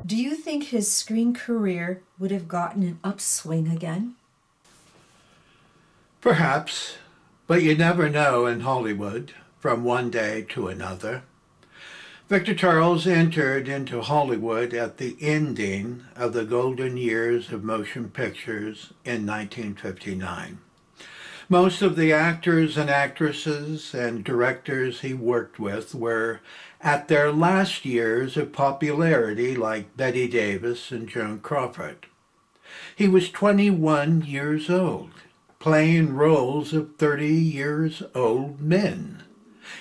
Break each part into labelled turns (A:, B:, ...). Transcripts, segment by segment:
A: Do you think his screen career would have gotten an upswing again?
B: Perhaps, but you never know in Hollywood from one day to another. Victor Charles entered into Hollywood at the ending of the golden years of motion pictures in 1959. Most of the actors and actresses and directors he worked with were at their last years of popularity, like Bette Davis and Joan Crawford. He was 21 years old, playing roles of 30 years old men.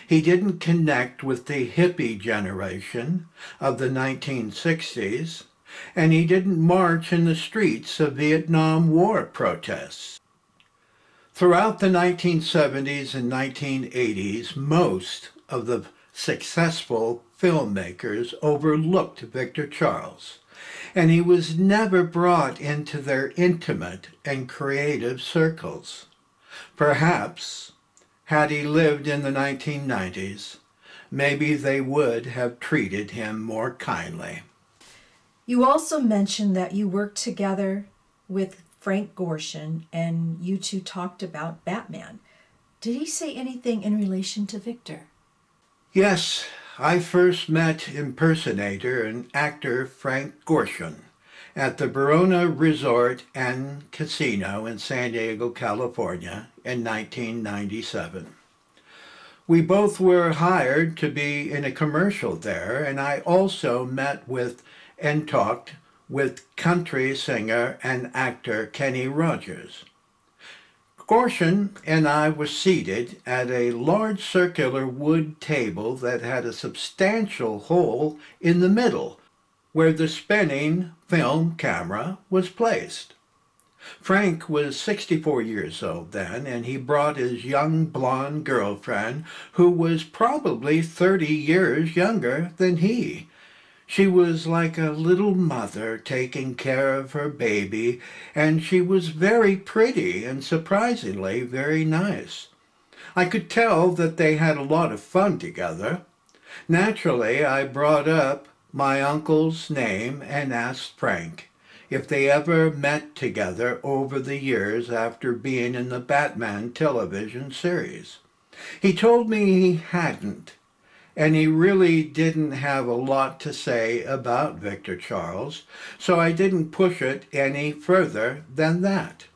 B: He didn't connect with the hippie generation of the 1960s, and he didn't march in the streets of Vietnam War protests. Throughout the 1970s and 1980s, most of the successful filmmakers overlooked Victor Charles, and he was never brought into their intimate and creative circles. Perhaps, had he lived in the 1990s, maybe they would have treated him more kindly.
A: You also mentioned that you worked together with Frank Gorshin and you two talked about Batman. Did he say anything in relation to Victor?
B: Yes, I first met impersonator and actor Frank Gorshin at the Buono Resort and Casino in San Diego, California in 1997. We both were hired to be in a commercial there, and I also met with and talked with country singer and actor Kenny Rogers. Gorshin and I were seated at a large circular wood table that had a substantial hole in the middle where the spinning film camera was placed. Frank was 64 years old then, and he brought his young blonde girlfriend, who was probably 30 years younger than he. She was like a little mother taking care of her baby, and she was very pretty and surprisingly very nice. I could tell that they had a lot of fun together. Naturally, I brought up my uncle's name and asked Frank if they ever met together over the years after being in the Batman television series. He told me he hadn't, and he really didn't have a lot to say about Victor Charles, so I didn't push it any further than that.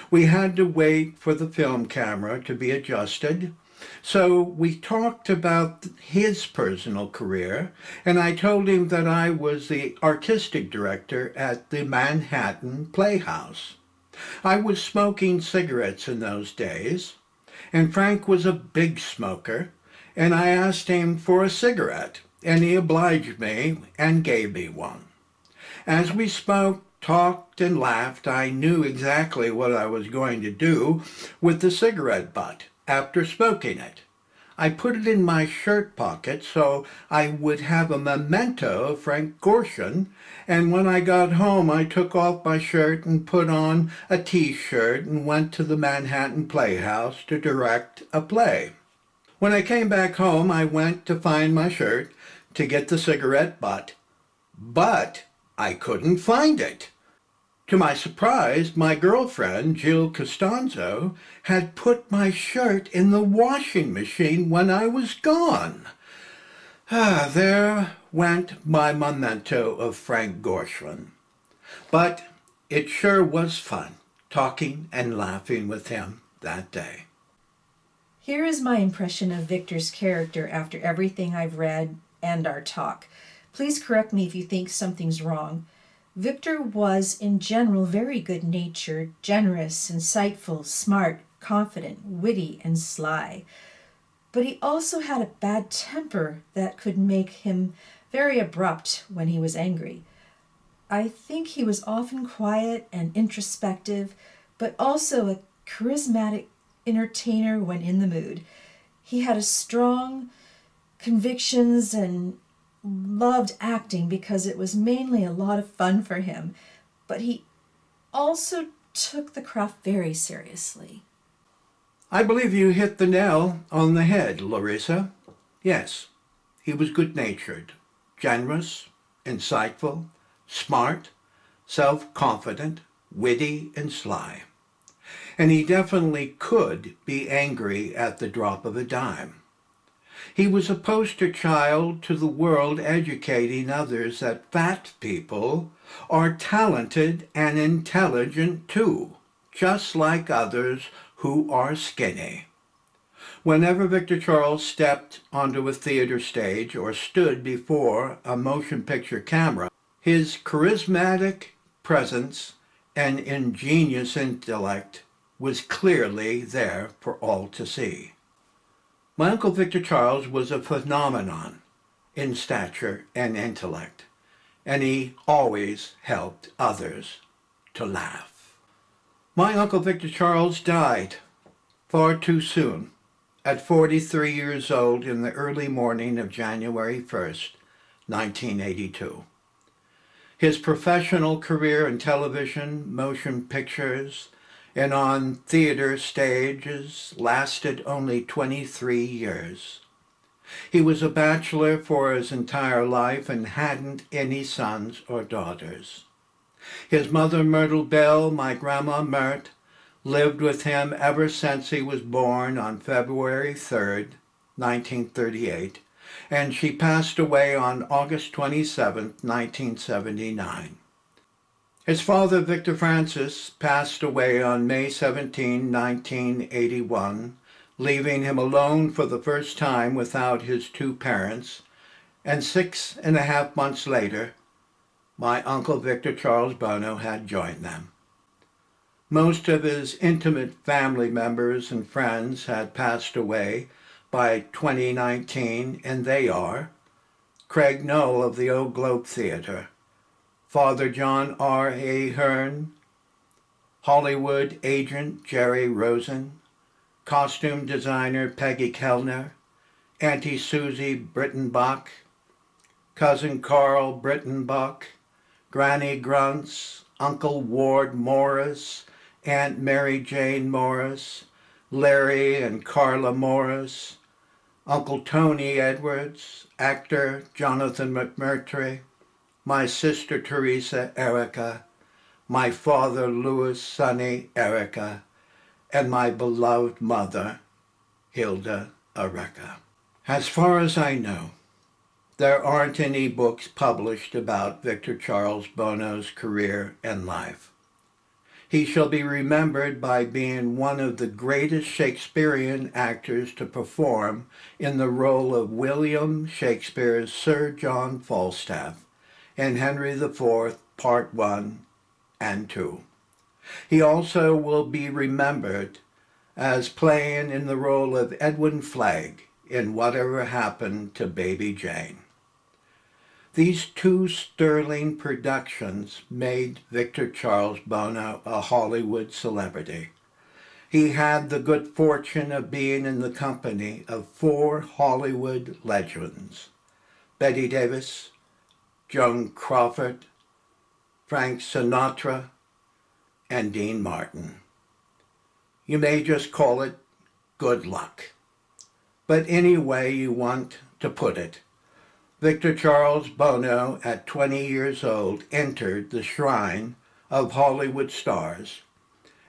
B: We had to wait for the film camera to be adjusted, so we talked about his personal career, and I told him that I was the artistic director at the Manhattan Playhouse. I was smoking cigarettes in those days, and Frank was a big smoker, and I asked him for a cigarette, and he obliged me and gave me one. As we smoked, talked, and laughed, I knew exactly what I was going to do with the cigarette butt after smoking it. I put it in my shirt pocket so I would have a memento of Frank Gorshin, and when I got home I took off my shirt and put on a t-shirt and went to the Manhattan Playhouse to direct a play. When I came back home, I went to find my shirt to get the cigarette butt, but I couldn't find it. To my surprise, my girlfriend, Jill Costanzo, had put my shirt in the washing machine when I was gone. There went my memento of Frank Gorshin. But it sure was fun talking and laughing with him that day.
A: Here is my impression of Victor's character after everything I've read and our talk. Please correct me if you think something's wrong. Victor was, in general, very good-natured, generous, insightful, smart, confident, witty, and sly. But he also had a bad temper that could make him very abrupt when he was angry. I think he was often quiet and introspective, but also a charismatic entertainer when in the mood. He had a strong convictions and loved acting because it was mainly a lot of fun for him, but he also took the craft very seriously.
B: I believe you hit the nail on the head, Larissa. Yes, he was good-natured, generous, insightful, smart, self-confident, witty, and sly. And he definitely could be angry at the drop of a dime. He was a poster child to the world, educating others that fat people are talented and intelligent too, just like others who are skinny. Whenever Victor Charles stepped onto a theater stage or stood before a motion picture camera, his charismatic presence and ingenious intellect was clearly there for all to see. My Uncle Victor Charles was a phenomenon in stature and intellect, and he always helped others to laugh. My Uncle Victor Charles died far too soon, at 43 years old in the early morning of January 1st, 1982. His professional career in television, motion pictures, and on theater stages lasted only 23 years. He was a bachelor for his entire life and hadn't any sons or daughters. His mother, Myrtle Bell, my grandma Mert, lived with him ever since he was born on February 3rd, 1938, and she passed away on August 27th, 1979. His father, Victor Francis, passed away on May 17, 1981, leaving him alone for the first time without his two parents, and 6.5 months later, my Uncle Victor Charles Buono had joined them. Most of his intimate family members and friends had passed away by 2019, and they are Craig Noll of the Old Globe Theatre, Father John R. Ahern, Hollywood agent Jerry Rosen, costume designer Peggy Kellner, Auntie Susie Brittenbach, Cousin Carl Brittenbach, Granny Grunts, Uncle Ward Morris, Aunt Mary Jane Morris, Larry and Carla Morris, Uncle Tony Edwards, actor Jonathan McMurtry, my sister Teresa Erreca, my father Louis Sonny Erreca, and my beloved mother Hilda Erreca. As far as I know, there aren't any books published about Victor Charles Buono's career and life. He shall be remembered by being one of the greatest Shakespearean actors to perform in the role of William Shakespeare's Sir John Falstaff in Henry IV, Part 1 and 2. He also will be remembered as playing in the role of Edwin Flagg in Whatever Happened to Baby Jane. These two sterling productions made Victor Charles Buono a Hollywood celebrity. He had the good fortune of being in the company of 4 Hollywood legends: Bette Davis, Joan Crawford, Frank Sinatra, and Dean Martin. You may just call it good luck. But any way you want to put it, Victor Charles Buono, at 20 years old, entered the shrine of Hollywood stars,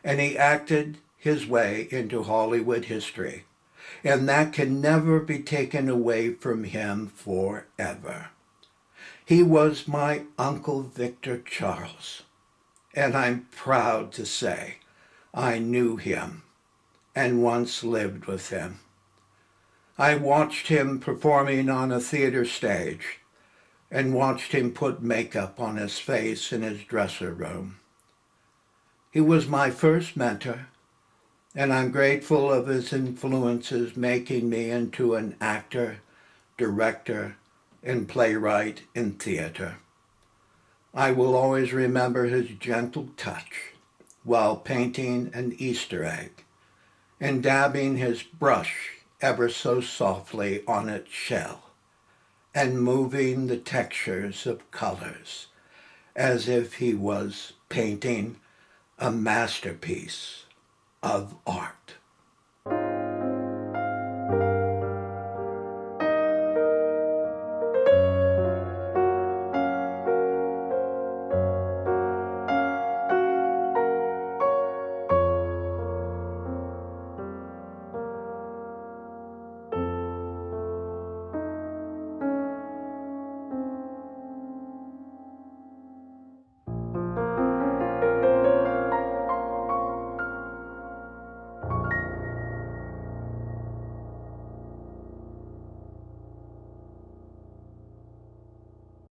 B: and he acted his way into Hollywood history, and that can never be taken away from him forever. He was my Uncle Victor Charles, and I'm proud to say I knew him and once lived with him. I watched him performing on a theater stage and watched him put makeup on his face in his dresser room. He was my first mentor, and I'm grateful of his influences making me into an actor, director, and playwright in theater. I will always remember his gentle touch while painting an Easter egg and dabbing his brush ever so softly on its shell and moving the textures of colors as if he was painting a masterpiece of art.